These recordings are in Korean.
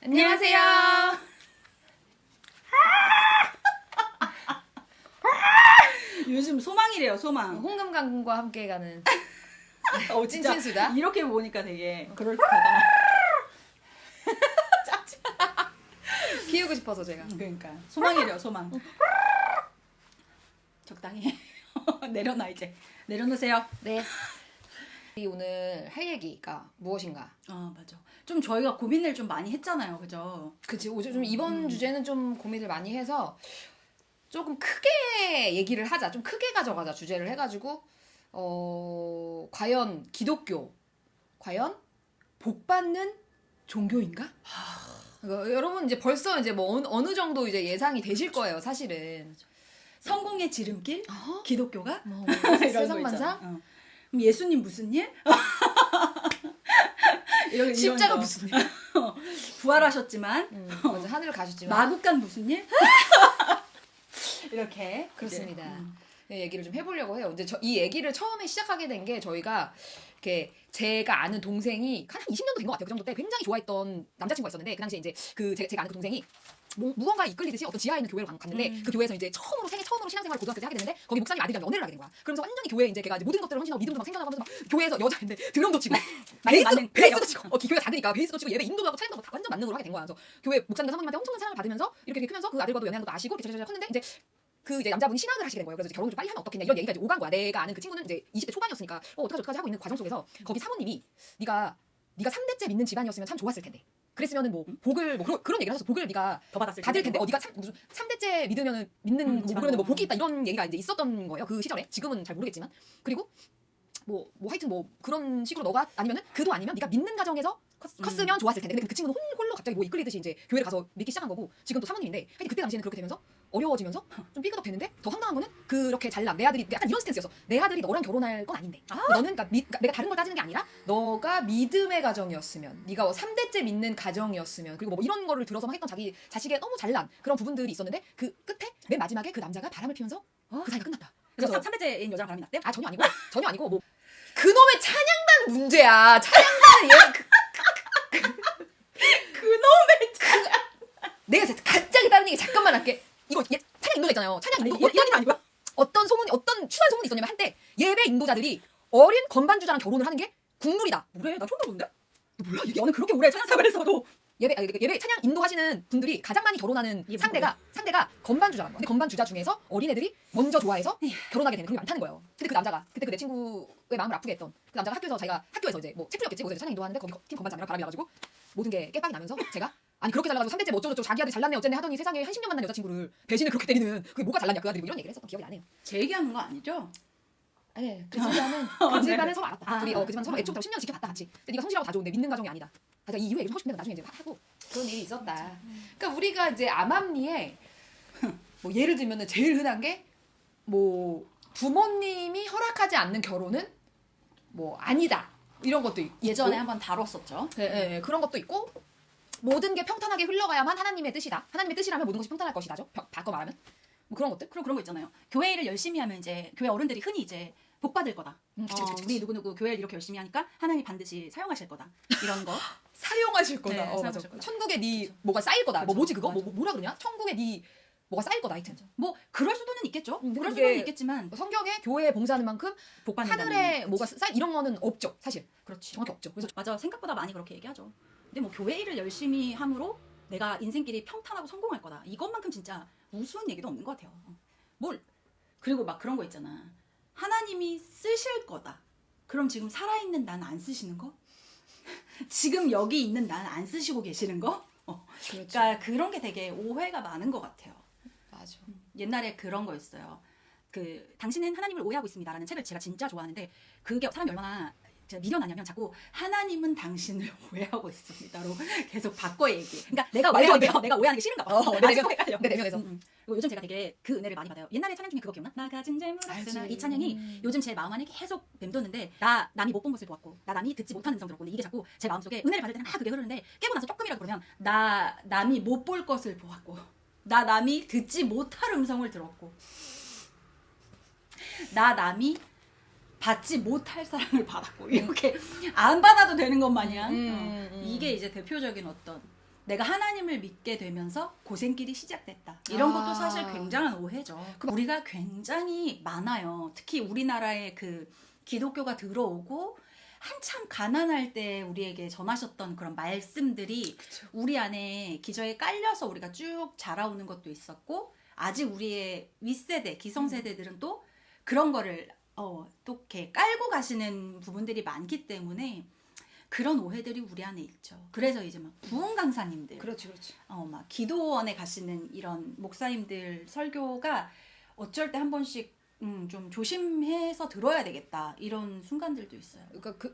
안녕하세요. 요즘 소망이래요, 소망. 홍금강과 함께 가는 진짜 찐친수다. 이렇게 보니까 되게 그럴듯하다. 키우고 싶어서 제가. 그러니까 소망이래요, 소망. 적당히 해. 내려놔 이제. 내려놓으세요. 네. 우리 오늘 할 얘기가 무엇인가? 맞아. 좀 저희가 고민을 좀 많이 했잖아요, 그죠? 그치. 좀 이번 주제는 좀 고민을 많이 해서 조금 크게 얘기를 하자. 좀 크게 가져가자. 주제를 해가지고 과연 기독교 과연 복 받는 종교인가? 여러분 이제 벌써 이제 뭐 어느 정도 이제 예상이 되실 거예요, 사실은. 성공의 지름길? 기독교가? 이런 거 세상만상? 있잖아. 그럼 예수님 무슨 일? 이런 십자가 거. 무슨 일? 부활하셨지만 맞아, 하늘을 가셨지만 마국간 무슨 일? 이렇게 그렇습니다. 이제, 네, 얘기를 좀 해보려고 해요. 근데 이 얘기를 처음에 시작하게 된 게 저희가 이렇게 제가 아는 동생이 한 20년도 된 것 같아요. 그 정도 때 굉장히 좋아했던 남자친구가 있었는데 그 당시에 이제 그 제가 아는 그 동생이 무언가 이끌리듯이 어떤 지하에 있는 교회를 갔는데 그 교회에서 이제 생애 처음으로 신앙생활을 고등학교 때 하게 됐는데 거기 목사님 아들이랑 연애를 하게 된 거야. 그러면서 완전히 교회에 이제 걔가 이제 모든 것들을 헌신하고 믿음도 막 생겨나가면서 막 교회에서 여자인데 드럼도 치고 베이스도 치고 교회가 작으니까 베이스도 치고 예배 인도도 하고 찬양도 하고 다 완전 만능으로 하게 된 거야. 그래서 교회 목사님과 사모님한테 엄청난 사랑을 받으면서 이렇게 크면서 그 아들과도 연애하는 것도 아시고 이렇게 컸는데 이제 그 이제 남자분이 신학을 하시게 된 거예요. 그래서 이제 결혼을 좀 빨리 하면 어떻겠냐 이런 얘기가 이제 오간 거야. 내가 아는 그 친구는 이제 20대 초반이었으니까 어떡하지 하고 있는 과정 속에서 거기 사모님이 네가 3대째 믿는 집안이었으면 참 좋았을 텐데. 그랬으면은 뭐 복을 뭐 그런 얘기를 하셔서 복을 네가 더 받았을 받을 텐데 네가 무슨 3대째 믿으면은 믿는 그러면 뭐 복이 있다 이런 얘기가 이제 있었던 거예요. 그 시절에. 지금은 잘 모르겠지만. 그리고 뭐 하여튼 뭐 그런 식으로 너가 아니면은 그도 아니면 네가 믿는 가정에서 컸으면 좋았을 텐데. 근데 그 친구는 홀로 갑자기 뭐 이끌리듯이 이제 교회를 가서 믿기 시작한 거고 지금 또 사모님인데 하여튼 그때 당시에는 그렇게 되면서 어려워지면서 좀 삐그덕 되는데 더 황당한 거는 그렇게 잘난 내 아들이 약간 이런 스탠스였어. 내 아들이 너랑 결혼할 건 아닌데 너는 그러니까 내가 다른 걸 따지는 게 아니라 너가 믿음의 가정이었으면 네가 뭐 3대째 믿는 가정이었으면 그리고 뭐 이런 거를 들어서 막 했던 자기 자식의 너무 잘난 그런 부분들이 있었는데 그 끝에 맨 마지막에 그 남자가 바람을 피면서 그 사이가 끝났다. 그래서 3대째인 여자랑 바람이 났대요? 전혀 아니고 뭐 그놈의 찬양단 문제야. 찬양단은 얘 그놈의 내가 갑자기 다른 얘기 잠깐만 할게. 이거 찬양 인도자 있잖아요. 찬양 인도 얘기는 아니고 어떤 추한 소문이 있었냐면 한때 예배 인도자들이 어린 건반주자랑 결혼을 하는 게 국룰이다. 뭐래? 나 처음 들어보는데? 몰라 이게 너는 그렇게 오래 찬양사를 했어도 예배 찬양 인도하시는 분들이 가장 많이 결혼하는 상대가 건반주자라는 거야. 근데 건반주자 중에서 어린애들이 먼저 좋아해서 결혼하게 되는 그런 게 많다는 거예요. 근데 그 남자가 그때 그 내 친구의 마음을 아프게 했던 그 남자가 학교에서 이제 뭐 채플이었겠지. 거기서 찬양 인도하는데 거기 팀 건반장이랑 바람이 나가지고 모든 게 깨박이 나면서 제가 아니 그렇게 잘나가지고 3대째 뭐 어쩌고저쩌고 자기 아들이 잘났네 어쨌네 하더니 세상에 한 10년 만난 여자친구를 배신을 그렇게 때리는 그게 뭐가 잘났냐 그 아들이 뭐 이런 얘기를 했었던 기억이 나네요. 제 얘기하는 거 아니죠? 아니 그 집안은 서로 알았다. 둘이 그 집안 서로 애초부터 10년 지켜봤다 같이. 근데 네가 성실하고 다 좋은데 믿는 가정이 아니다. 그래서 이 이후에 얘기 좀 하고 싶은데 나중에 이제 하고 그런 일이 있었다. 그러니까 우리가 이제 암암리에 뭐 예를 들면은 제일 흔한 게 뭐 부모님이 허락하지 않는 결혼은 뭐 아니다 이런 것도 있고 예전에 한번 다뤘었죠. 네, 그런 것도 있고 모든 게 평탄하게 흘러가야만 하나님의 뜻이다. 하나님의 뜻이라면 모든 것이 평탄할 것이다죠. 바꿔 말하면 뭐 그런 것들. 그런 거 있잖아요. 교회 일을 열심히 하면 이제 교회 어른들이 흔히 이제 복 받을 거다. 그치. 우리 누구누구 교회를 이렇게 열심히 하니까 하나님이 반드시 사용하실 거다. 이런 거. 사용하실 거다. 네, 맞아. 사용하실 거다. 천국에 네 뭐가 쌓일 거다. 그렇죠. 뭐지 그거? 뭐라 그러냐? 천국에 네 뭐가 쌓일 거다. 하여튼. 뭐 그럴 수도는 있겠죠. 그럴 그게 수도는 있겠지만 성경에 교회에 봉사하는 만큼 복 받는다는 하늘에 뭐가 쌓일 이런 거는 없죠. 사실. 그렇지. 정확히 없죠. 그래서 맞아. 생각보다 많이 그렇게 얘기하죠. 근데 뭐 교회 일을 열심히 함으로 내가 인생길이 평탄하고 성공할 거다. 이것만큼 진짜 우스운 얘기도 없는 것 같아요. 그리고 막 그런 거 있잖아. 하나님이 쓰실 거다. 그럼 지금 살아있는 난 안 쓰시는 거? 지금 여기 있는 난 안 쓰시고 계시는 거? 그렇죠. 그러니까 그런 게 되게 오해가 많은 것 같아요. 맞아. 옛날에 그런 거였어요. 그 당신은 하나님을 오해하고 있습니다라는 책을 제가 진짜 좋아하는데 그게 사람이 얼마나 미련하냐면 자꾸 하나님은 당신을 오해하고 있습니다로 계속 바꿔 얘기해. 그러니까 내가 오해하는 게 싫은가 봐. 내 내면, 헷갈려. 내 내면에서. 그리고 요즘 제가 되게 그 은혜를 많이 받아요. 옛날에 찬양 중에 그거 기억나? 나 가진 재물 없으나 이 찬양이 요즘 제 마음 안에 계속 맴도는데 남이 못 본 것을 보았고 남이 듣지 못하는 음성 들었고 이게 자꾸 제 마음속에 은혜를 받을 때는 막 그게 흐르는데 깨고 나서 조금이라도 그러면 남이 못 볼 것을 보았고 남이 듣지 못할 음성을 들었고 남이 받지 못할 사랑을 받았고 이렇게 안 받아도 되는 것 마냥 이게 이제 대표적인 어떤 내가 하나님을 믿게 되면서 고생길이 시작됐다. 이런 것도 사실 굉장한 오해죠. 우리가 굉장히 많아요. 특히 우리나라에 그 기독교가 들어오고 한참 가난할 때 우리에게 전하셨던 그런 말씀들이 그쵸. 우리 안에 기저에 깔려서 우리가 쭉 자라오는 것도 있었고, 아직 우리의 윗세대, 기성세대들은 또 그런 거를 또 이렇게 깔고 가시는 부분들이 많기 때문에 그런 오해들이 우리 안에 있죠. 그래서 이제 막 부흥 강사님들, 그렇지, 그렇지. 막 기도원에 가시는 이런 목사님들 설교가 어쩔 때 한 번씩 좀 조심해서 들어야 되겠다, 이런 순간들도 있어요. 그러니까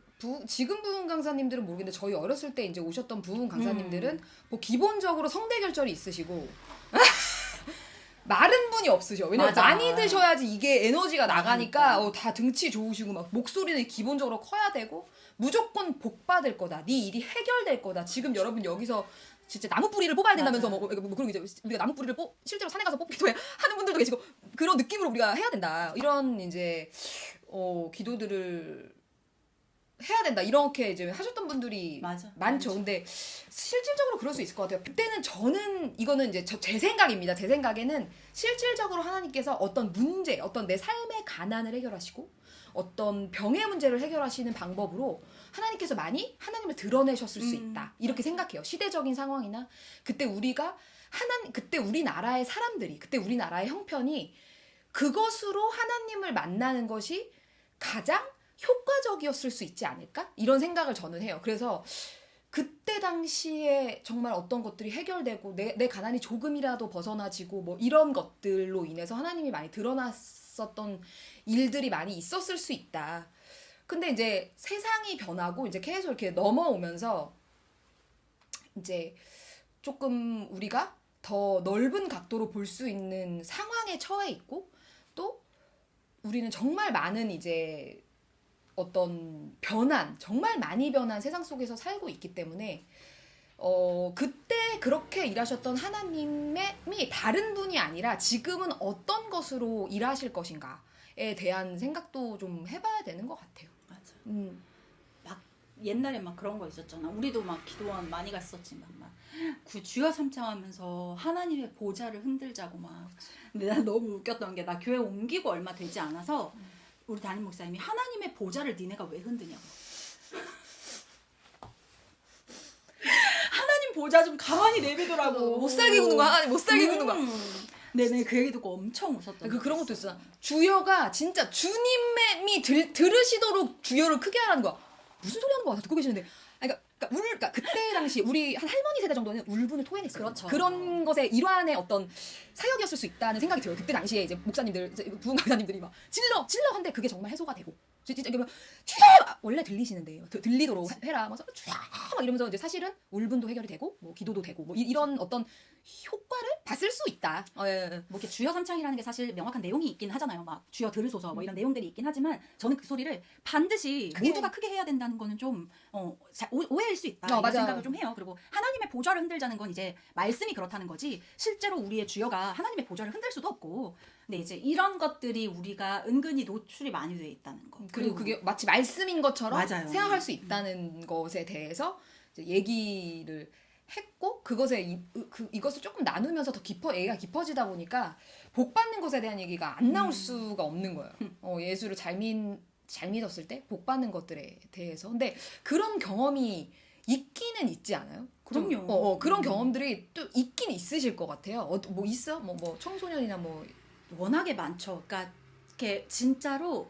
지금 부흥 강사님들은 모르겠는데 저희 어렸을 때 이제 오셨던 부흥 강사님들은 뭐 기본적으로 성대 결절이 있으시고 마른 분이 없으셔. 왜냐면 맞아. 많이 드셔야지 이게 에너지가 나가니까 그러니까. 다 등치 좋으시고 막 목소리는 기본적으로 커야 되고 무조건 복 받을 거다. 네 일이 해결될 거다. 지금 여러분 여기서 진짜 나무 뿌리를 뽑아야 된다면서 뭐 그리고 이제 우리가 나무 뿌리를 실제로 산에 가서 뽑기도 하는 분들도 계시고 그런 느낌으로 우리가 해야 된다. 이런 이제 기도들을 해야 된다. 이렇게 이제 하셨던 분들이 맞아. 많죠. 근데 실질적으로 그럴 수 있을 것 같아요. 그때는 저는 이거는 이제 제 생각입니다. 제 생각에는 실질적으로 하나님께서 어떤 문제, 어떤 내 삶의 가난을 해결하시고 어떤 병의 문제를 해결하시는 방법으로 하나님께서 많이 하나님을 드러내셨을 수 있다. 이렇게 생각해요. 시대적인 상황이나 그때 그때 우리나라의 사람들이, 그때 우리나라의 형편이 그것으로 하나님을 만나는 것이 가장 효과적이었을 수 있지 않을까? 이런 생각을 저는 해요. 그래서 그때 당시에 정말 어떤 것들이 해결되고 내 가난이 조금이라도 벗어나지고 뭐 이런 것들로 인해서 하나님이 많이 드러났었던 일들이 많이 있었을 수 있다. 근데 이제 세상이 변하고 이제 계속 이렇게 넘어오면서 이제 조금 우리가 더 넓은 각도로 볼 수 있는 상황에 처해 있고 또 우리는 정말 많은 이제 어떤 정말 많이 변한 세상 속에서 살고 있기 때문에 그때 그렇게 일하셨던 하나님이 다른 분이 아니라 지금은 어떤 것으로 일하실 것인가에 대한 생각도 좀 해봐야 되는 것 같아요. 맞아. 막 옛날에 막 그런 거 있었잖아. 우리도 막 기도원 많이 갔었지만 막 주여 삼창하면서 하나님의 보좌를 흔들자고 막. 근데 난 너무 웃겼던 게, 나 교회 옮기고 얼마 되지 않아서 우리 담임 목사님이 하나님의 보좌를 니네가 왜 흔드냐고. 하나님 보좌 좀 가만히 내비두라고. 못 살게 구는 거야. 하나님 못 살게 구는 거야. 네네, 그 얘기 듣고 엄청 웃었던. 그런 것도 있어. 주여가 진짜 주님이 들으시도록 주여를 크게 하라는 거야. 무슨 소리 하는 거야? 다 듣고 계시는데. 그러니까 그때 당시 우리 한 할머니 세대 정도는 울분을 토해냈어요. 그렇죠. 그런 것의 일환의 어떤 사역이었을 수 있다는 생각이 들어요. 그때 당시에 이제 목사님들, 이제 부흥 강사님들이 막 질러 한데 그게 정말 해소가 되고. 진짜 이게 막 주여 원래 들리시는데요. 들리도록 해라. 막 주여 막 이러면서 이제 사실은 울분도 해결이 되고 뭐 기도도 되고 뭐 이런 어떤 효과를 봤을 수 있다. 뭐 이렇게 주여 삼창이라는 게 사실 명확한 내용이 있긴 하잖아요. 막 주여 들으소서 뭐 이런 내용들이 있긴 하지만 저는 그 소리를 반드시 모두가 크게 해야 된다는 거는 좀 오해일 수 있다. 이런 맞아. 생각을 좀 해요. 그리고 하나님의 보좌를 흔들자는 건 이제 말씀이 그렇다는 거지, 실제로 우리의 주여가 하나님의 보좌를 흔들 수도 없고. 근데 이제 이런 것들이 우리가 은근히 노출이 많이 돼 있다는 거. 그리고 그게 마치 말씀인 것처럼 맞아요. 생각할 수 있다는 것에 대해서 이제 얘기를 했고, 그것에 이것을 조금 나누면서 더 얘기가 깊어지다 보니까 복 받는 것에 대한 얘기가 안 나올 수가 없는 거예요. 예수를 잘 믿었을 때 복 받는 것들에 대해서. 근데 그런 경험이 있기는 있지 않아요? 그럼요. 그런 경험들이 또 있긴 있으실 것 같아요. 뭐 있어? 뭐 청소년이나 뭐 워낙에 많죠. 그러니까 이렇게 진짜로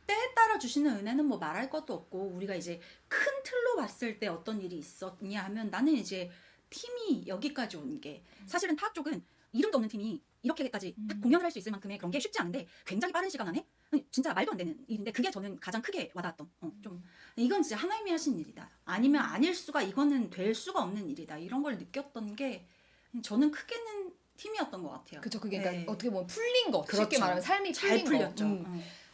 때에 따라 주시는 은혜는 뭐 말할 것도 없고, 우리가 이제 큰 틀로 봤을 때 어떤 일이 있었냐 하면, 나는 이제 팀이 여기까지 온 게, 사실은 타악 쪽은 이름도 없는 팀이 이렇게까지 딱 공연을 할 수 있을 만큼의 그런 게 쉽지 않은데 굉장히 빠른 시간 안에 진짜 말도 안 되는 일인데, 그게 저는 가장 크게 와닿았던 좀 이건 진짜 하나님이 하신 일이다, 아니면 아닐 수가, 이거는 될 수가 없는 일이다, 이런 걸 느꼈던 게 저는 크게는 팀이었던 것 같아요. 그쵸. 그게 네. 그러니까 어떻게 보면 풀린 거. 그렇죠. 쉽게 말하면 삶이 잘 풀린 풀렸죠. 거.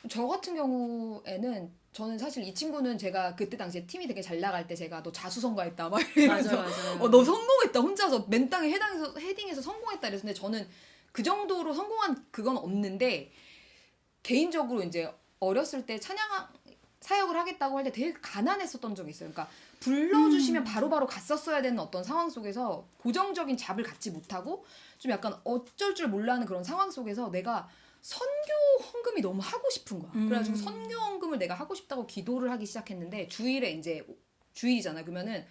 저 같은 경우에는 저는 사실 이 친구는 제가 그때 당시에 팀이 되게 잘 나갈 때 제가 너 자수성가했다 막 이러면서 맞아요. 너 성공했다, 혼자서 맨땅에 헤딩해서 성공했다 이랬는데, 저는 그 정도로 성공한 그건 없는데, 개인적으로 이제 어렸을 때 찬양 사역을 하겠다고 할 때 되게 가난했었던 적이 있어요. 그러니까 불러주시면 바로바로 갔었어야 되는 어떤 상황 속에서 고정적인 잡을 갖지 못하고 좀 약간 어쩔 줄 몰라하는 그런 상황 속에서 내가 선교 헌금이 너무 하고 싶은 거야. 그래가지고 선교 헌금을 내가 하고 싶다고 기도를 하기 시작했는데 주일에 이제 주일이잖아. 그러면은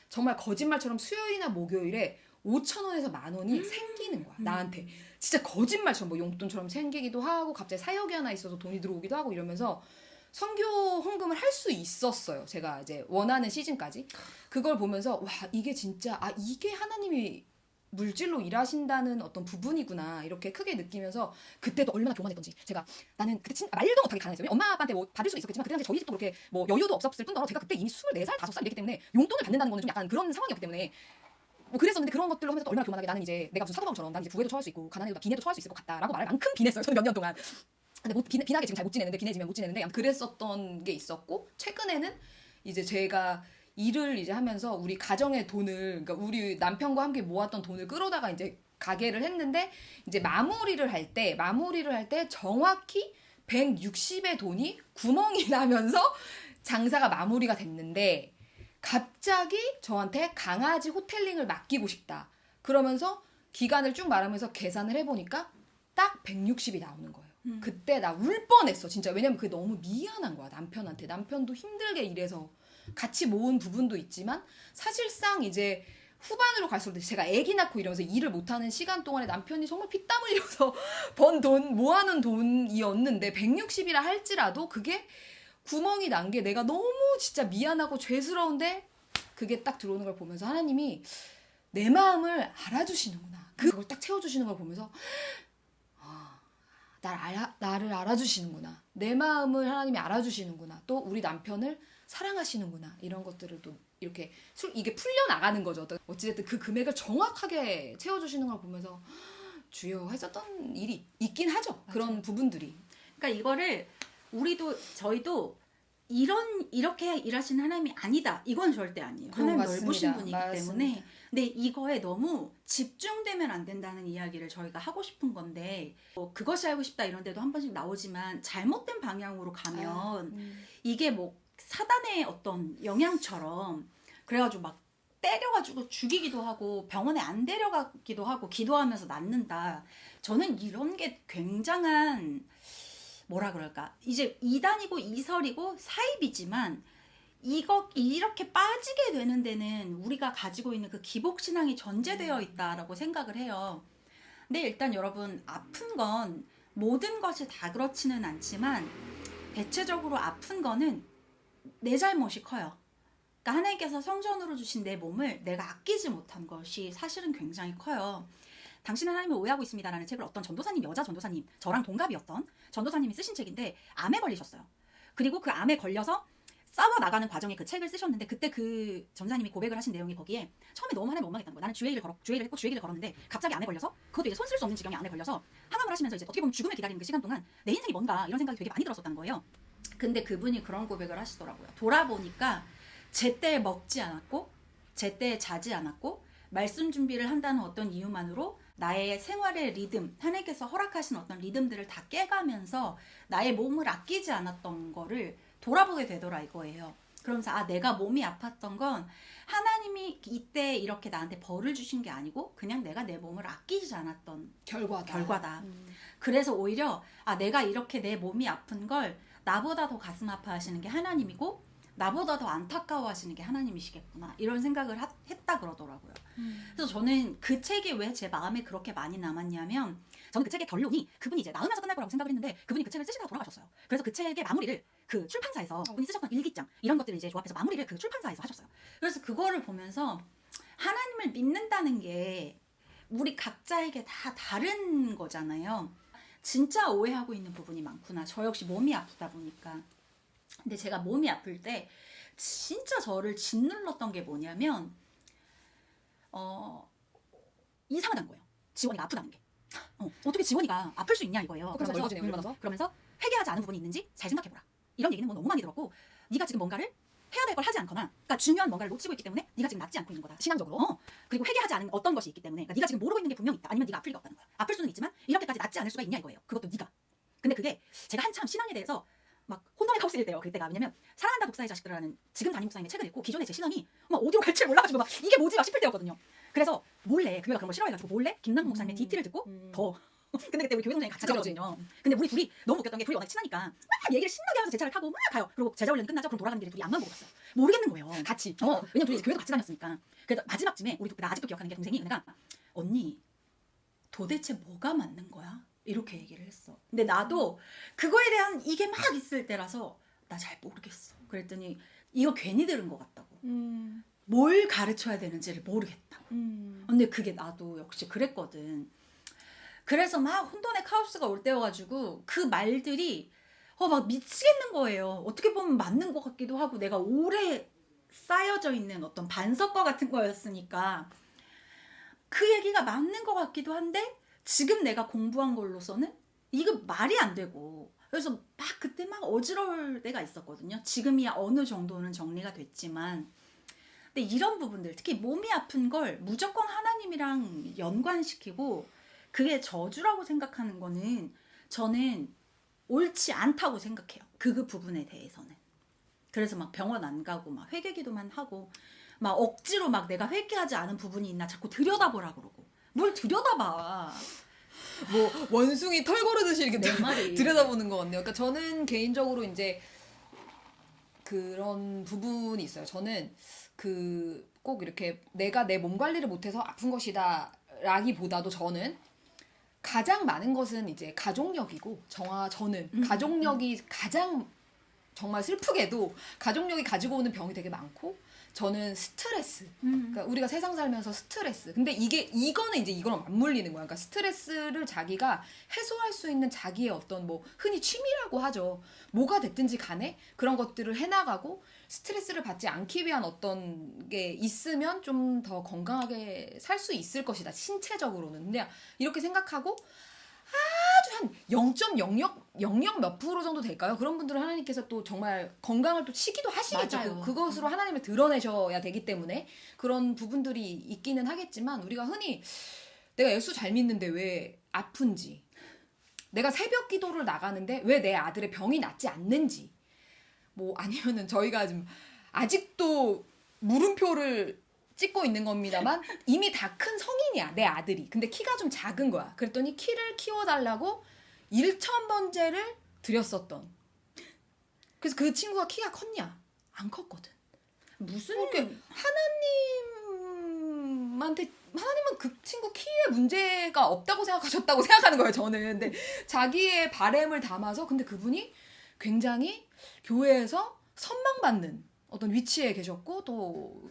정말 거짓말처럼 수요일이나 목요일에 5,000원에서 10,000원이 생기는 거야. 나한테. 진짜 거짓말처럼 뭐 용돈처럼 생기기도 하고 갑자기 사역이 하나 있어서 돈이 들어오기도 하고 이러면서 선교 헌금을 할 수 있었어요. 제가 이제 원하는 시즌까지. 그걸 보면서 와 이게 진짜 이게 하나님이 물질로 일하신다는 어떤 부분이구나 이렇게 크게 느끼면서 그때도 얼마나 교만했던지 제가 나는 그때 진짜 말도 못하게 가난했어요. 엄마 아빠한테 뭐 받을 수 있었겠지만 그때 당시 저희 집도 그렇게 뭐 여유도 없었을 뿐더러 제가 그때 이미 24살 5살 이랬기 때문에 용돈을 받는다는 거는 좀 약간 그런 상황이었기 때문에 뭐 그랬었는데 그런 것들로 하면서 얼마나 교만하게 나는 이제 내가 무슨 사도바울처럼 나는 이제 부에도 처할 수 있고 가난해도 비내도 처할 수 있을 것 같다라고 말을 만큼 비냈어요. 저는 몇 년 동안. 근데 뭐 비나게 지금 잘 못 지내는데 비내지면 못 지내는데 아무튼 그랬었던 게 있었고 최근에는 이제 제가 일을 이제 하면서 우리 가정의 돈을 그러니까 우리 남편과 함께 모았던 돈을 끌어다가 이제 가게를 했는데 이제 마무리를 할 때 정확히 160의 돈이 구멍이 나면서 장사가 마무리가 됐는데 갑자기 저한테 강아지 호텔링을 맡기고 싶다. 그러면서 기간을 쭉 말하면서 계산을 해보니까 딱 160이 나오는 거예요. 그때 나 울 뻔했어 진짜. 왜냐면 그게 너무 미안한 거야 남편한테. 남편도 힘들게 일해서 같이 모은 부분도 있지만 사실상 이제 후반으로 갈수록 제가 아기 낳고 이러면서 일을 못하는 시간 동안에 남편이 정말 피땀 흘려서 번 돈 모아놓은 돈이었는데 160이라 할지라도 그게 구멍이 난 게 내가 너무 진짜 미안하고 죄스러운데 그게 딱 들어오는 걸 보면서 하나님이 내 마음을 알아주시는구나. 그걸 딱 채워주시는 걸 보면서 나를 알아주시는구나. 내 마음을 하나님이 알아주시는구나. 또 우리 남편을 사랑하시는구나. 이런 것들을 또 이렇게 이게 풀려나가는 거죠. 어찌됐든 그 금액을 정확하게 채워주시는 걸 보면서 주여 했었던 일이 있긴 하죠. 맞아요. 그런 부분들이. 그러니까 이거를 저희도 이렇게 일하시는 하나님이 아니다. 이건 절대 아니에요. 하나님 넓으신 분이기 때문에. 근데 이거에 너무 집중되면 안 된다는 이야기를 저희가 하고 싶은 건데 그것이 알고 싶다 이런 데도 한 번씩 나오지만 잘못된 방향으로 가면 이게 뭐 사단의 어떤 영향처럼 그래가지고 막 때려가지고 죽이기도 하고 병원에 안 데려가기도 하고 기도하면서 낫는다. 저는 이런 게 굉장한 뭐라 그럴까 이제 이단이고 이설이고 사입이지만 이렇게 빠지게 되는 데는 우리가 가지고 있는 그 기복신앙이 전제되어 있다라고 생각을 해요. 근데 일단 여러분 아픈 건 모든 것이 다 그렇지는 않지만 대체적으로 아픈 거는 내 잘못이 커요. 그러니까 하나님께서 성전으로 주신 내 몸을 내가 아끼지 못한 것이 사실은 굉장히 커요. 당신은 하나님을 오해하고 있습니다라는 책을 어떤 전도사님, 여자 전도사님, 저랑 동갑이었던 전도사님이 쓰신 책인데 암에 걸리셨어요. 그리고 그 암에 걸려서 싸워나가는 과정에 그 책을 쓰셨는데 그때 그 전사님이 고백을 하신 내용이 거기에 처음에 너무 하나님 원망했다는 거예요. 나는 주의 일을 걸었는데 갑자기 암에 걸려서 그것도 이제 손 쓸 수 없는 지경에 암에 걸려서 항암을 하시면서 이제 어떻게 보면 죽음을 기다리는 그 시간 동안 내 인생이 뭔가 이런 생각이 되게 많이 들었었다는 거예요. 근데 그분이 그런 고백을 하시더라고요. 돌아보니까 제때 먹지 않았고 제때 자지 않았고 말씀 준비를 한다는 어떤 이유만으로 나의 생활의 리듬, 하나님께서 허락하신 어떤 리듬들을 다 깨가면서 나의 몸을 아끼지 않았던 거를 돌아보게 되더라 이거예요. 그러면서 내가 몸이 아팠던 건 하나님이 이때 이렇게 나한테 벌을 주신 게 아니고 그냥 내가 내 몸을 아끼지 않았던 결과다. 그래서 오히려 내가 이렇게 내 몸이 아픈 걸 나보다 더 가슴 아파하시는 게 하나님이고 나보다 더 안타까워하시는 게 하나님이시겠구나 이런 생각을 했다 그러더라고요. 그래서 저는 그 책이 왜 제 마음에 그렇게 많이 남았냐면 저는 그 책의 결론이 그분이 이제 나으면서 끝날 거라고 생각을 했는데 그분이 그 책을 쓰시다가 돌아가셨어요. 그래서 그 책의 마무리를 그 출판사에서 그분이 쓰셨던 일기장 이런 것들을 이제 조합해서 마무리를 그 출판사에서 하셨어요. 그래서 그거를 보면서 하나님을 믿는다는 게 우리 각자에게 다 다른 거잖아요. 진짜 오해하고 있는 부분이 많구나. 저 역시 몸이 아프다 보니까. 근데 제가 몸이 아플 때 진짜 저를 짓눌렀던 게 뭐냐면 이상하다는 거예요. 지원이가 아프다는 게. 어떻게 지원이가 아플 수 있냐 이거예요. 그러면서 회개하지 않은 부분이 있는지 잘 생각해보라. 이런 얘기는 뭐 너무 많이 들었고 네가 지금 뭔가를 해야 될 걸 하지 않거나 그러니까 중요한 뭔가를 놓치고 있기 때문에 네가 지금 낫지 않고 있는 거다. 신앙적으로. 그리고 회개하지 않은 어떤 것이 있기 때문에 그러니까 네가 지금 모르고 있는 게 분명히 있다. 아니면 네가 아플 리가 없다는 거야. 아플 수는 있지만 이렇게까지 낫지 않을 수가 있냐 이거예요. 그것도 네가. 근데 그게 제가 한참 신앙에 대해서 막 혼돈의 카오스일 때요. 그때가 왜냐면 사랑한다 독사의 자식들이라는 지금 담임 목사님의 책을 읽고 기존의 제 신앙이 막 어디로 갈지 몰라가지고 막 이게 뭐지 막 싶을 때였거든요. 그래서 몰래 교회가 그런 걸 싫어해가지고 몰래 김남국 목사님의 DT를 듣고 더 근데 그때 우리 교회 동생이 같이 가거든요. 근데 우리 둘이 너무 웃겼던 게 둘이 워낙 친하니까 막 얘기를 신나게 하면서 제 차를 타고 막 가요. 그리고 제자 훈련이 끝나죠. 그럼 돌아가는 길에 둘이 앞만 보고 갔어요. 모르겠는 거예요. 같이. 왜냐면 둘이 이제 교회도 같이 다녔으니까. 그래서 마지막쯤에 우리 나 아직도 기억하는 게 동생이 내가 언니 도대체 뭐가 맞는 거야? 이렇게 얘기를 했어. 근데 나도 그거에 대한 이게 막 있을 때라서 나 잘 모르겠어. 그랬더니 이거 괜히 들은 것 같다고. 뭘 가르쳐야 되는지를 모르겠다고. 근데 그게 나도 역시 그랬거든. 그래서 막 혼돈의 카오스가 올 때여가지고 그 말들이 막 미치겠는 거예요. 어떻게 보면 맞는 것 같기도 하고 내가 오래 쌓여져 있는 어떤 반석과 같은 거였으니까 그 얘기가 맞는 것 같기도 한데 지금 내가 공부한 걸로서는 이거 말이 안 되고 그래서 막 그때 막 어지러울 때가 있었거든요. 지금이야 어느 정도는 정리가 됐지만 근데 이런 부분들 특히 몸이 아픈 걸 무조건 하나님이랑 연관시키고 그게 저주라고 생각하는 거는 저는 옳지 않다고 생각해요. 그 부분에 대해서는. 그래서 막 병원 안 가고 막 회개기도만 하고 막 억지로 막 내가 회개하지 않은 부분이 있나 자꾸 들여다보라 그러고 뭘 들여다봐. 뭐 원숭이 털 고르듯이 이렇게 내 말이. 들여다보는 것 같네요. 그러니까 저는 개인적으로 이제 그런 부분이 있어요. 저는 그 꼭 이렇게 내가 내 몸 관리를 못해서 아픈 것이다 라기보다도 저는 가장 많은 것은 이제 가족력이고 저는 가족력이 가장 정말 슬프게도 가족력이 가지고 오는 병이 되게 많고 저는 스트레스. 그러니까 우리가 세상 살면서 스트레스. 근데 이거는 이제 이거랑 맞물리는 거야. 그러니까 스트레스를 자기가 해소할 수 있는 자기의 어떤 뭐 흔히 취미라고 하죠. 뭐가 됐든지 간에 그런 것들을 해나가고 스트레스를 받지 않기 위한 어떤 게 있으면 좀 더 건강하게 살 수 있을 것이다. 신체적으로는. 근데 이렇게 생각하고 아주 한 0.00 몇 프로 정도 될까요? 그런 분들은 하나님께서 또 정말 건강을 또 치기도 하시겠죠. 맞아요. 그것으로 하나님을 드러내셔야 되기 때문에 그런 부분들이 있기는 하겠지만 우리가 흔히 내가 예수 잘 믿는데 왜 아픈지 내가 새벽 기도를 나가는데 왜 내 아들의 병이 낫지 않는지 뭐 아니면은 저희가 지금 아직도 물음표를 찍고 있는 겁니다만 이미 다 큰 성인이야 내 아들이. 근데 키가 좀 작은 거야. 그랬더니 키를 키워달라고 1,000번째를 드렸었던. 그래서 그 친구가 키가 컸냐? 안 컸거든. 무슨 이렇게 하나님은 그 친구 키에 문제가 없다고 생각하셨다고 생각하는 거예요 저는. 근데 자기의 바램을 담아서 근데 그분이 굉장히 교회에서 선망받는 어떤 위치에 계셨고 또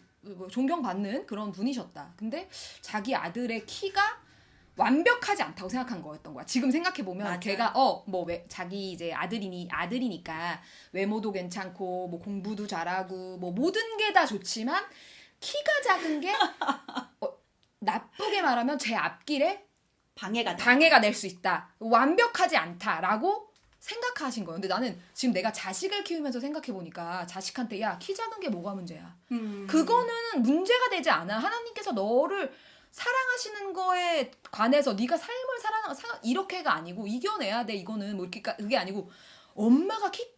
존경받는 그런 분이셨다. 근데 자기 아들의 키가 완벽하지 않다고 생각한 거였던 거야. 지금 생각해 보면 맞아요. 걔가 자기 이제 아들이니까 외모도 괜찮고 뭐 공부도 잘하고 뭐 모든 게 다 좋지만 키가 작은 게 나쁘게 말하면 제 앞길에 방해가 될 수 있다. 완벽하지 않다라고 생각하신 거예요. 근데 나는 지금 내가 자식을 키우면서 생각해 보니까 자식한테 야, 키 작은 게 뭐가 문제야. 그거는 문제가 되지 않아. 하나님께서 너를 사랑하시는 거에 관해서 네가 삶을 이렇게가 아니고 이겨내야 돼. 이거는 뭐 이렇게 그게 아니고 엄마가 키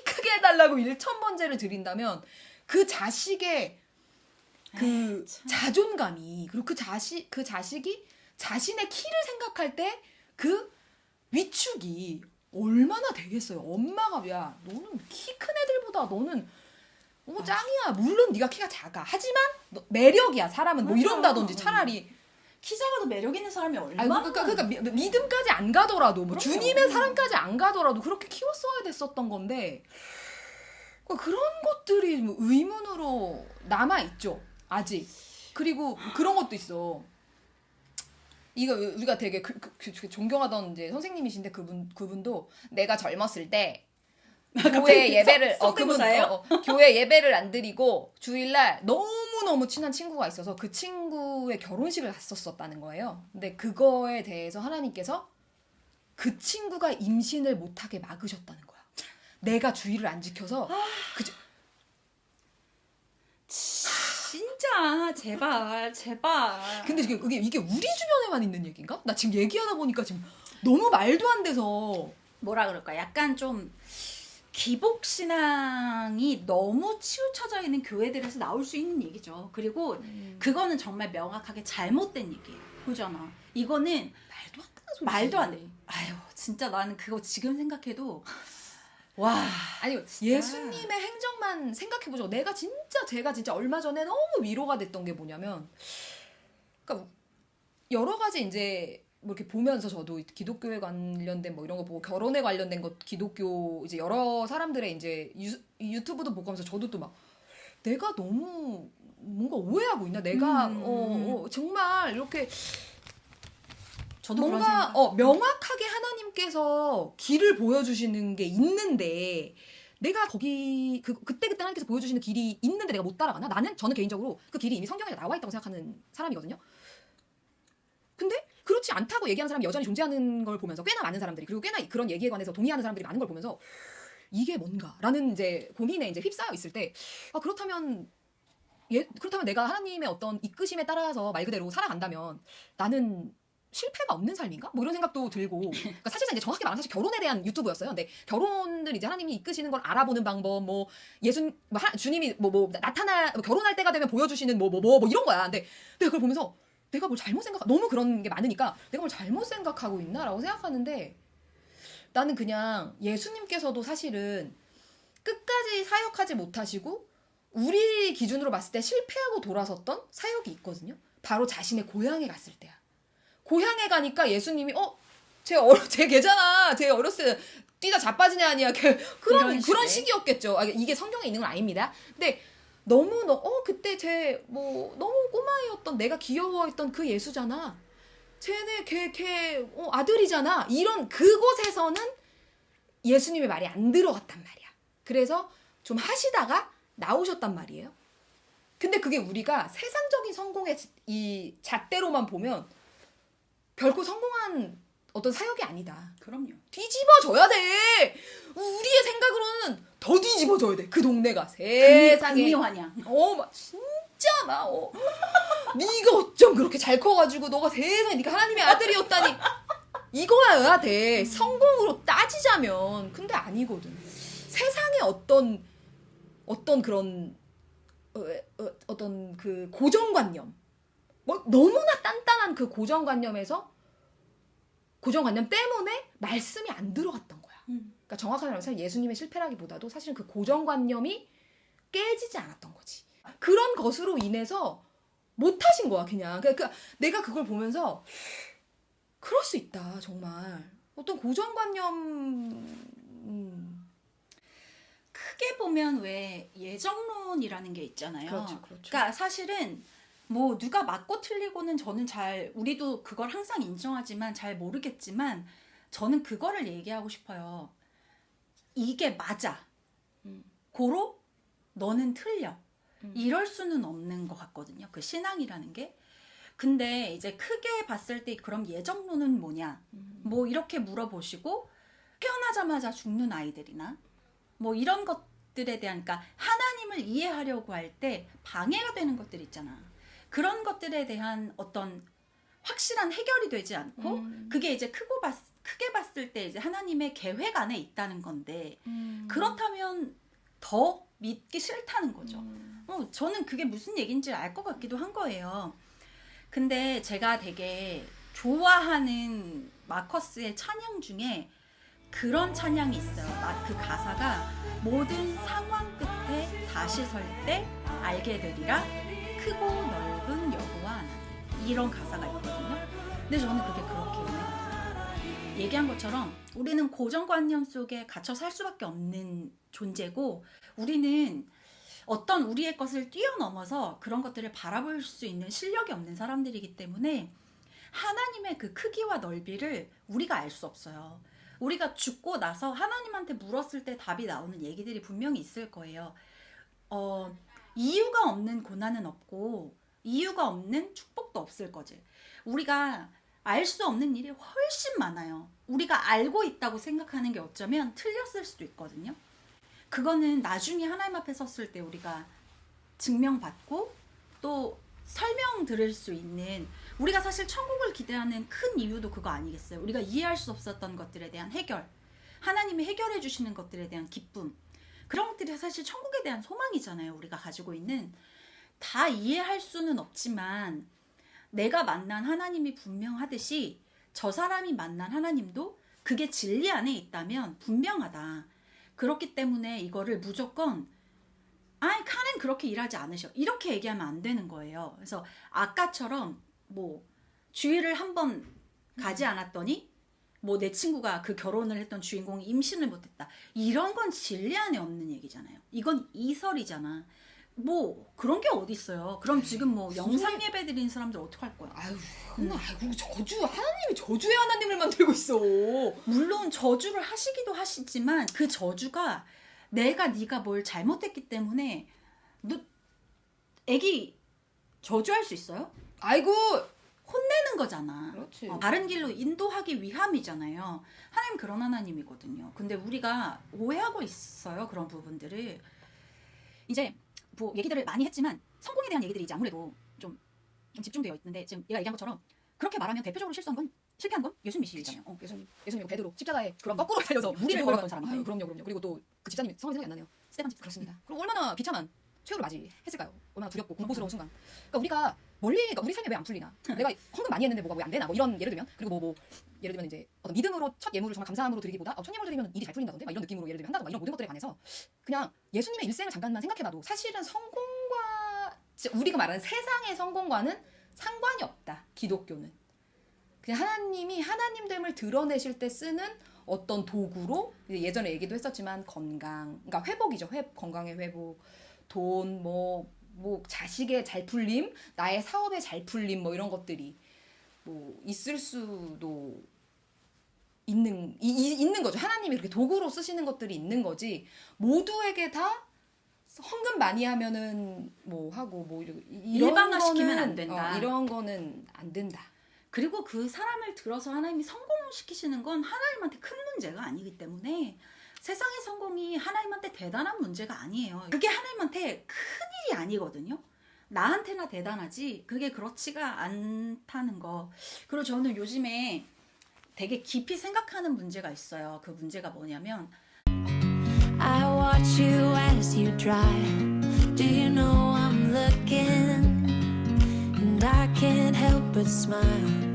크게 해달라고 1,000번째를 드린다면 그 자식의 그 자존감이 그리고 그 자식이 자신의 키를 생각할 때 그 위축이 얼마나 되겠어요. 엄마가 야 너는 키 큰 애들보다 너는 짱이야. 물론 네가 키가 작아. 하지만 매력이야. 사람은 뭐 이런다든지 차라리 키 작아도 매력 있는 사람이 얼마나 그러니까 믿음까지 안 가더라도 뭐 그럼요. 주님의 사랑까지 안 가더라도 그렇게 키웠어야 됐었던 건데 그런 것들이 뭐 의문으로 남아 있죠. 아직. 그리고 그런 것도 있어. 이거 우리가 되게 존경하던 이제 선생님이신데 그분도 내가 젊었을 때 교회 예배를 교회 예배를 안 드리고 주일날 너무너무 친한 친구가 있어서 그 친구의 결혼식을 갔었었다는 거예요. 근데 그거에 대해서 하나님께서 그 친구가 임신을 못하게 막으셨다는 거야. 내가 주의를 안 지켜서 진짜 제발. 근데 이게 우리 주변에만 있는 얘기인가? 나 지금 얘기하다 보니까 지금 너무 말도 안 돼서 뭐라 그럴까? 약간 좀 기복 신앙이 너무 치우쳐져 있는 교회들에서 나올 수 있는 얘기죠. 그리고 그거는 정말 명확하게 잘못된 얘기예요. 그잖아. 이거는 말도 안 되는 소리지. 말도 안 돼. 아유, 진짜 나는 그거 지금 생각해도 와. 아니 예수님의 행적만 생각해보죠. 제가 진짜 얼마 전에 너무 위로가 됐던 게 뭐냐면, 그러니까 여러 가지 이제 뭐 이렇게 보면서 저도 기독교에 관련된 뭐 이런 거 보고 결혼에 관련된 것 기독교 이제 여러 사람들의 이제 유튜브도 보고 하면서 저도 또 막 내가 너무 뭔가 오해하고 있나? 내가 정말 이렇게 저도 뭔가 명확하게 하나님께서 길을 보여주시는 게 있는데 내가 거기 그때 하나님께서 보여주시는 길이 있는데 내가 못 따라가나? 저는 개인적으로 그 길이 이미 성경에 나와 있다고 생각하는 사람이거든요. 근데 그렇지 않다고 얘기하는 사람이 여전히 존재하는 걸 보면서 꽤나 많은 사람들이, 그리고 꽤나 그런 얘기에 관해서 동의하는 사람들이 많은 걸 보면서 이게 뭔가라는 이제 고민에 이제 휩싸여 있을 때, 그렇다면 내가 하나님의 어떤 이끄심에 따라서 말 그대로 살아간다면 나는 실패가 없는 삶인가? 뭐 이런 생각도 들고. 그러니까 사실상 이제 정확히 말하면 사실 결혼에 대한 유튜브였어요. 근데 결혼을 이제 하나님이 이끄시는 걸 알아보는 방법, 뭐 주님이 결혼할 때가 되면 보여주시는 뭐 이런 거야. 근데 내가 그걸 보면서 내가 뭘 너무 그런 게 많으니까 내가 뭘 잘못 생각하고 있나라고 생각하는데, 나는 그냥 예수님께서도 사실은 끝까지 사역하지 못하시고 우리 기준으로 봤을 때 실패하고 돌아섰던 사역이 있거든요. 바로 자신의 고향에 갔을 때야. 고향에 가니까 예수님이 쟤 걔잖아. 쟤 어렸을 때 뛰다 자빠진 애 아니야. 그런 시기였겠죠. 이게 성경에 있는 건 아닙니다. 근데 그때 쟤 너무 꼬마이였던, 내가 귀여워했던 그 예수잖아. 쟤네 걔 아들이잖아. 이런 그곳에서는 예수님의 말이 안 들어갔단 말이야. 그래서 좀 하시다가 나오셨단 말이에요. 근데 그게 우리가 세상적인 성공의 이 잣대로만 보면 결코 성공한 어떤 사역이 아니다. 그럼요. 뒤집어져야 돼. 우리의 생각으로는 더 뒤집어져야 돼. 그 동네가 세상에. 금이환양. 막 진짜 네가 어쩜 그렇게 잘 커가지고 너가 세상에 네가 하나님의 아들이었다니. 이거여야 돼. 성공으로 따지자면. 근데 아니거든. 세상의 어떤 그런 어떤 그 고정관념, 너무나 단단한 그 고정관념 때문에 말씀이 안 들어갔던 거야. 그러니까 정확하게 말하면 예수님의 실패라기보다도 사실은 그 고정관념이 깨지지 않았던 거지. 그런 것으로 인해서 못하신 거야, 그냥. 그러니까 내가 그걸 보면서 그럴 수 있다, 정말. 어떤 고정관념. 크게 보면 왜 예정론이라는 게 있잖아요. 그렇죠. 그러니까 사실은 뭐 누가 맞고 틀리고는 저는 우리도 그걸 항상 인정하지만 잘 모르겠지만 저는 그거를 얘기하고 싶어요. 이게 맞아. 고로 너는 틀려. 이럴 수는 없는 것 같거든요. 그 신앙이라는 게. 근데 이제 크게 봤을 때 그럼 예정론은 뭐냐? 뭐 이렇게 물어보시고 태어나자마자 죽는 아이들이나 뭐 이런 것들에 대한, 그러니까 하나님을 이해하려고 할 때 방해가 되는 것들 있잖아. 그런 것들에 대한 어떤 확실한 해결이 되지 않고 그게 이제 크게 봤을 때 이제 하나님의 계획 안에 있다는 건데 그렇다면 더 믿기 싫다는 거죠. 저는 그게 무슨 얘기인지 알 것 같기도 한 거예요. 근데 제가 되게 좋아하는 마커스의 찬양 중에 그런 찬양이 있어요. 그 가사가 모든 상황 끝에 다시 설 때 알게 되리라 크고 넓은 여호와 하나님, 이런 가사가 있거든요. 근데 저는 그게 그렇게 은혜거든요. 얘기한 것처럼 우리는 고정관념 속에 갇혀 살 수밖에 없는 존재고, 우리는 어떤 우리의 것을 뛰어넘어서 그런 것들을 바라볼 수 있는 실력이 없는 사람들이기 때문에 하나님의 그 크기와 넓이를 우리가 알 수 없어요. 우리가 죽고 나서 하나님한테 물었을 때 답이 나오는 얘기들이 분명히 있을 거예요. 이유가 없는 고난은 없고 이유가 없는 축복도 없을 거지. 우리가 알 수 없는 일이 훨씬 많아요. 우리가 알고 있다고 생각하는 게 어쩌면 틀렸을 수도 있거든요. 그거는 나중에 하나님 앞에 섰을 때 우리가 증명받고 또 설명 들을 수 있는, 우리가 사실 천국을 기대하는 큰 이유도 그거 아니겠어요? 우리가 이해할 수 없었던 것들에 대한 해결. 하나님이 해결해 주시는 것들에 대한 기쁨, 그런 것들이 사실 천국에 대한 소망이잖아요. 우리가 가지고 있는. 다 이해할 수는 없지만 내가 만난 하나님이 분명하듯이 저 사람이 만난 하나님도 그게 진리 안에 있다면 분명하다. 그렇기 때문에 이거를 무조건 카렌 그렇게 일하지 않으셔, 이렇게 얘기하면 안 되는 거예요. 그래서 아까처럼 뭐 주일을 한번 가지 않았더니 뭐 내 친구가 그 결혼을 했던 주인공이 임신을 못했다, 이런 건 진리 안에 없는 얘기잖아요. 이건 이설이잖아. 뭐 그런 게 어디 있어요. 그럼 지금 뭐 영상 예배 드리는 사람들 어떡할 거야. 아유, 아이고 하나님이 저주의 하나님을 만들고 있어. 물론 저주를 하시기도 하시지만 그 저주가 네가 뭘 잘못했기 때문에 너 애기 저주할 수 있어요? 아이고, 혼내는 거잖아. 그렇지. 바른 길로 인도하기 위함이잖아요. 하나님 그런 하나님이거든요. 근데 우리가 오해하고 있어요. 그런 부분들을. 이제 뭐 얘기들을 많이 했지만 성공에 대한 얘기들이 이제 아무래도 좀 집중되어 있는데, 지금 얘가 얘기한 것처럼 그렇게 말하면 대표적으로 실패한 건 예수님이시잖아요. 예수님이 베드로 십자가에 거꾸로 달려서 무리를 걸었던 사람이에요. 그럼요. 그리고 또 그 집사님 성함이 생각이 안 나네요. 스테반 집. 그렇습니다. 그럼 얼마나 비참한 최후를 맞이했을까요? 얼마나 두렵고 공포스러운 순간. 그러니까 우리가 그러니까 우리 삶이 왜 안 풀리나? 내가 헌금 많이 했는데 뭐가 왜 안 되나? 뭐 이런 예를 들면, 그리고 뭐 예를 들면 이제 어떤 믿음으로 첫 예물을 정말 감사함으로 드리기보다 첫 예물 드리면 일이 잘 풀린다던데, 막 이런 느낌으로 예를 들면 한다던가, 이런 모든 것들에 관해서 그냥 예수님의 일생을 잠깐만 생각해봐도 사실은 성공과 우리가 말하는 세상의 성공과는 상관이 없다. 기독교는 그냥 하나님이 하나님됨을 드러내실 때 쓰는 어떤 도구로, 예전에 얘기도 했었지만 건강, 그러니까 회복이죠. 건강의 회복, 돈, 뭐 자식의 잘 풀림, 나의 사업의 잘 풀림, 뭐 이런 것들이 뭐 있을 수도 있는 거죠. 하나님이 그렇게 도구로 쓰시는 것들이 있는 거지. 모두에게 다 헌금 많이 하면은 뭐 하고 뭐 이런 일반화시키면 거는, 안 된다. 이런 거는 안 된다. 그리고 그 사람을 들어서 하나님이 성공시키시는 건 하나님한테 큰 문제가 아니기 때문에 세상의 성공이 하나님한테 대단한 문제가 아니에요. 그게 하나님한테 큰일이 아니거든요. 나한테나 대단하지 그게 그렇지가 않다는 거. 그리고 저는 요즘에 되게 깊이 생각하는 문제가 있어요. 그 문제가 뭐냐면, I watch you as you drive. Do you know I'm looking? And I can't help but smile.